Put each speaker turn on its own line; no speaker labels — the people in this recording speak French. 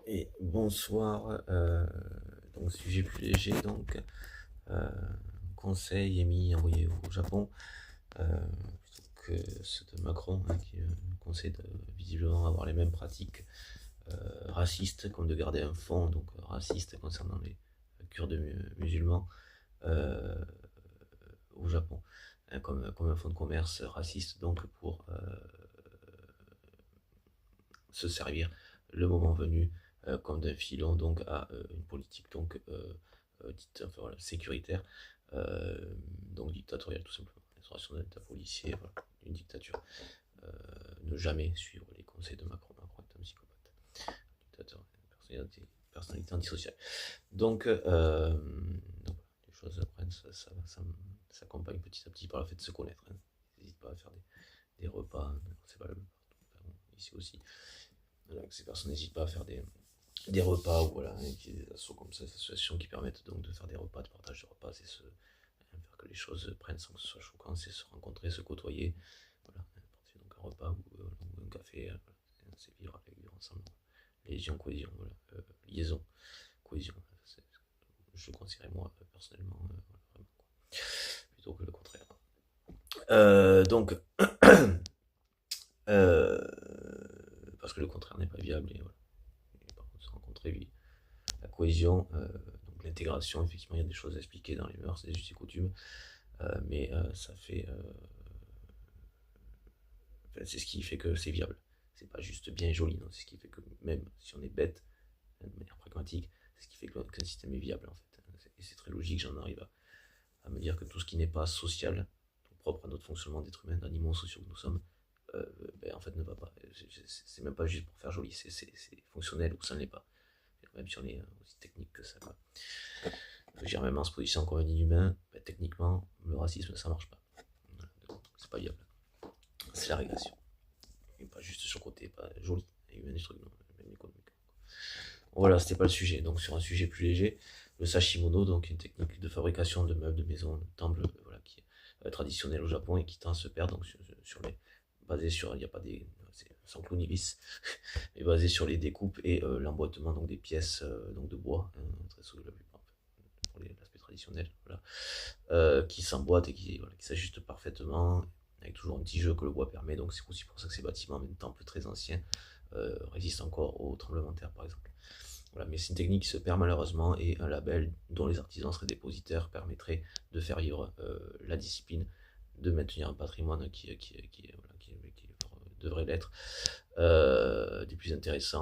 Et bonsoir, donc sujet plus léger, donc conseil émis envoyé au Japon, plutôt que ceux de Macron, hein, qui conseille de visiblement avoir les mêmes pratiques racistes, comme de garder un fonds donc raciste concernant les Kurdes musulmans euh, au Japon, hein, comme un fonds de commerce raciste, donc pour se servir le moment venu comme d'un filon donc à une politique donc dite enfin, voilà, sécuritaire, donc dictatoriale tout simplement, l'instauration d'un état policier, voilà, une dictature. Ne jamais suivre les conseils de Macron. Macron est un psychopathe, dictateur, personnalité antisociale. Donc les choses apprennent, ça s'accompagne petit à petit par le fait de se connaître. Hein. N'hésite pas à faire des repas, c'est pas le partout, ici aussi. Voilà, que ces personnes n'hésitent pas à faire des repas, ou voilà, et qu'il y ait des associations comme ça, des associations qui permettent donc de faire des repas, de partage de repas, c'est faire que les choses prennent sans que ce soit choquant, c'est se rencontrer, se côtoyer, voilà, partir donc un repas ou un café, voilà, c'est vivre ensemble, liaison, cohésion, voilà, liaison, cohésion, je conseillerais moi personnellement, voilà, vraiment, quoi, plutôt que le contraire. Donc, parce que le contraire n'est pas viable, et voilà. Et par contre, se rencontrer, oui, la cohésion, donc l'intégration, effectivement, il y a des choses à expliquer dans les mœurs, des us et coutumes, mais ça fait. Enfin, c'est ce qui fait que c'est viable. C'est pas juste bien et joli, non, c'est ce qui fait que même si on est bête, de manière pragmatique, c'est ce qui fait qu'un système est viable, en fait. Et c'est très logique, j'en arrive à me dire que tout ce qui n'est pas social, propre à notre fonctionnement d'être humain, d'animaux sociaux que nous sommes, en fait ne va pas. C'est même pas juste pour faire joli, c'est fonctionnel ou ça ne l'est pas. Même si on est aussi technique que ça. Quoi. J'irais même en se positionnant comme un inhumain, techniquement, le racisme ça marche pas. C'est pas viable. C'est la régression. Et pas juste sur le côté, pas joli, et humain des trucs, non, même économique. Voilà, c'était pas le sujet. Donc sur un sujet plus léger, le sashimono, donc une technique de fabrication de meubles, de maisons, de temples, voilà, qui est traditionnelle au Japon et qui tend à se perdre, donc sur les basé sur, il n'y a pas des, sans clou ni vis, mais basé sur les découpes et l'emboîtement donc des pièces donc de bois, hein, très souvent la plupart, pour l'aspect traditionnel, voilà, qui s'emboîtent et voilà, qui s'ajustent parfaitement, avec toujours un petit jeu que le bois permet. Donc c'est aussi pour ça que ces bâtiments, même temples très anciens, résistent encore aux tremblements de terre par exemple. Voilà, mais c'est une technique qui se perd malheureusement, et un label dont les artisans seraient dépositaires permettrait de faire vivre la discipline, de maintenir un patrimoine qui devrait l'être, des plus intéressants.